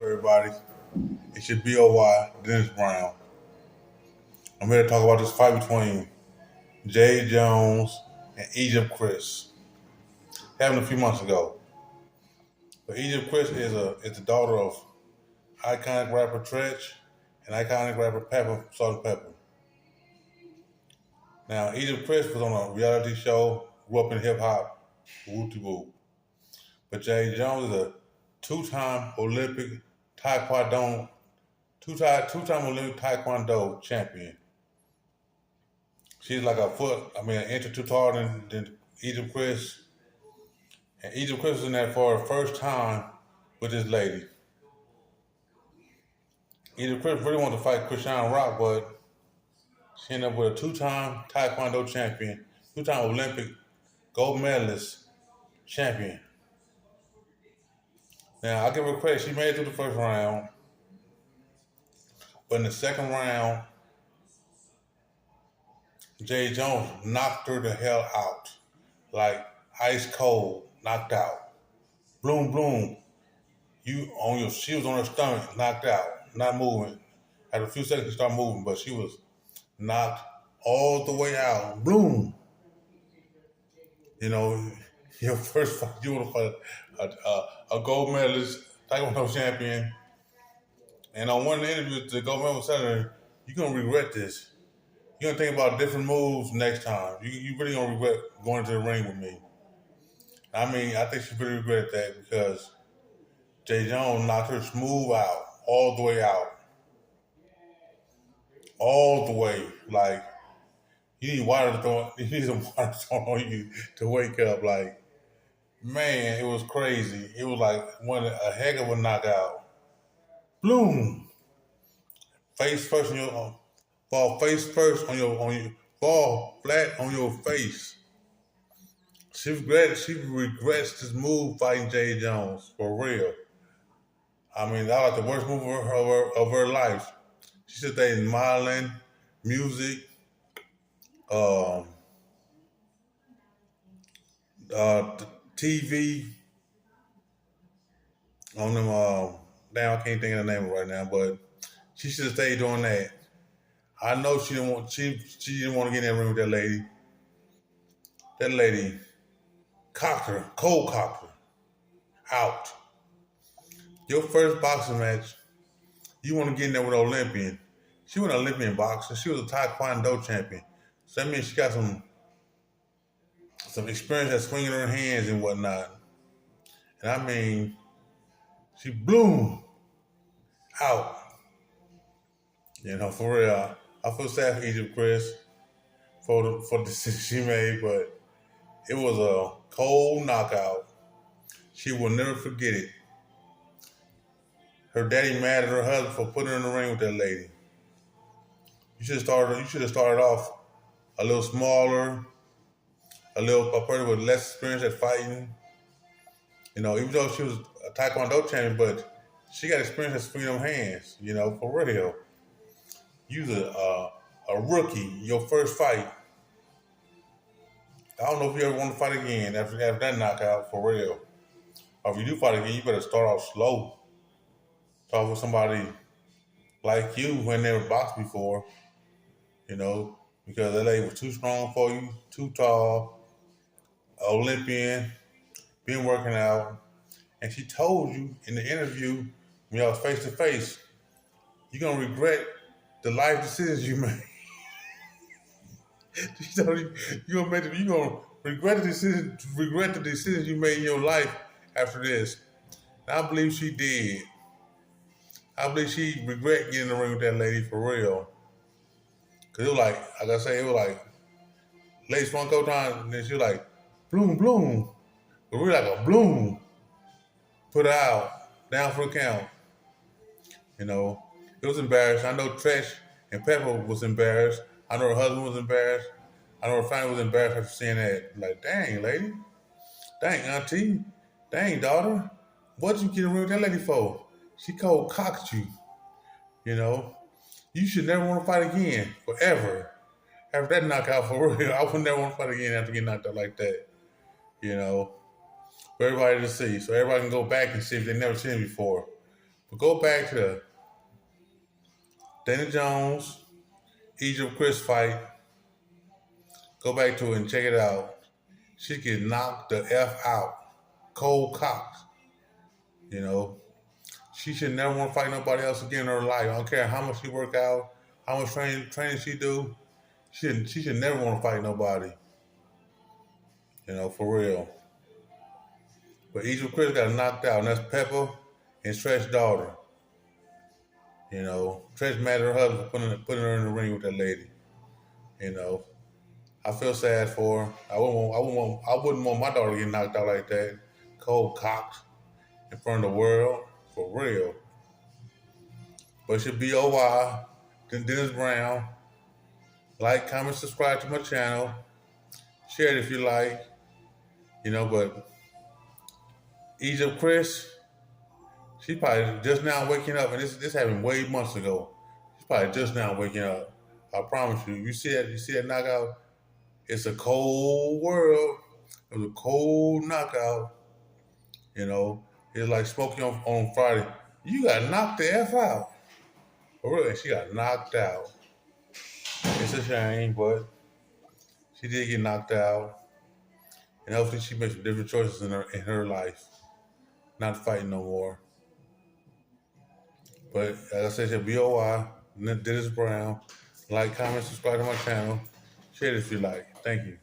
Everybody, it's your BOY, Dennis Brown. I'm here to talk about this fight between Jade Jones and Egypt Cryss. Happened a few months ago. But Egypt Cryss is the daughter of iconic rapper Treach and iconic rapper Pepa, Salt and Pepper. Now, Egypt Cryss was on a reality show, grew up in hip hop, woo woo. But Jade Jones is a two-time Olympic Taekwondo, two-time Olympic Taekwondo champion. She's like an inch or two taller than Egypt Cryss. And Egypt Cryss was in there for her first time with this lady. Egypt Cryss really wanted to fight Christian Rock, but she ended up with a two-time Taekwondo champion, two-time Olympic gold medalist champion. Now, I give her credit. She made it through the first round. But in the second round, Jade Jones knocked her the hell out. Like ice cold, knocked out. Bloom, bloom. She was on her stomach, knocked out, not moving. After a few seconds, she started moving, but she was knocked all the way out. Bloom. You know, your first fight, you want to fight a gold medalist, Taekwondo champion. And on one of the interviews, the gold medalist said to her, "You're going to regret this. You're going to think about different moves next time. You really going to regret going to the ring with me." I mean, I think she really regretted that because Jay Jones knocked her smooth out, all the way out. All the way. Like, you need you need some water thrown on you to wake up. Like, man, it was crazy. It was like a heck of a knockout. Bloom. Face first on your fall face first on your fall flat on your face. She regrets this move fighting Jade Jones, for real. I mean, that was like the worst move of her life. She said they in modeling, music, um, TV, on them. Now I can't think of the name right now, but she should have stayed doing that. I know she didn't want. She didn't want to get in that room with that lady. That lady cold cocked her, out. Your first boxing match, you want to get in there with an Olympian. She was an Olympian boxer. She was a Taekwondo champion. So that means she got some experience at swinging her hands and whatnot. And I mean, she bloomed out. You know, for real. I feel sad for Egypt Cryss for the decision she made, but it was a cold knockout. She will never forget it. Her daddy mad at her husband for putting her in the ring with that lady. You should have started off a little smaller, a person with less experience at fighting. You know, even though she was a Taekwondo champion, but she got experience at swinging them hands. You know, for real. You was a rookie, your first fight. I don't know if you ever want to fight again after that knockout, for real. Or if you do fight again, you better start off slow. Talk with somebody like you who had never boxed before, you know, because that lady was too strong for you, too tall, Olympian, been working out. And she told you in the interview when y'all was face to face, you're going to regret the life decisions you made. She told you you're going to regret the decisions you made in your life after this. And I believe she did. I believe she regret getting in the ring with that lady for real. Cause it was like I say, it was like late one couple times, and then she was like, bloom, bloom. But we like a bloom. Put her out, down for the count. You know, it was embarrassing. I know Treach and Pepa was embarrassed. I know her husband was embarrassed. I know her family was embarrassed after seeing that. Like, dang, lady. Dang, auntie. Dang, daughter. What you get in the ring with that lady for? She cold cocked you. You know, you should never want to fight again, forever. After that knockout, for real, I would never want to fight again after getting knocked out like that. You know, for everybody to see, so everybody can go back and see if they never seen it before. But go back to the Jade Jones, Egypt Cryss fight. Go back to it and check it out. She get knocked the F out. Cold cocked. You know, she should never want to fight nobody else again in her life. I don't care how much she work out, how much training she do. She should never want to fight nobody. You know, for real. But Egypt Cryss got knocked out, and that's Pepa and Treach's daughter. You know, Treach mad at her husband for putting her in the ring with that lady. You know, I feel sad for her. I wouldn't want my daughter to get knocked out like that, cold cocked in front of the world, for real. But it should be OY, Dennis Brown. Like, comment, subscribe to my channel. Share it if you like. You know, but Egypt Cryss, she probably just now waking up, and this happened way months ago. She's probably just now waking up. I promise you. You see that knockout? It's a cold world. It was a cold knockout. You know, it's like Smokey on Friday. You got knocked the F out. For real, she got knocked out. It's a shame, but she did get knocked out. And hopefully she makes some different choices in her life. Not fighting no more. But as I said, she'll be OY, Dennis Brown. Like, comment, subscribe to my channel. Share it if you like. Thank you.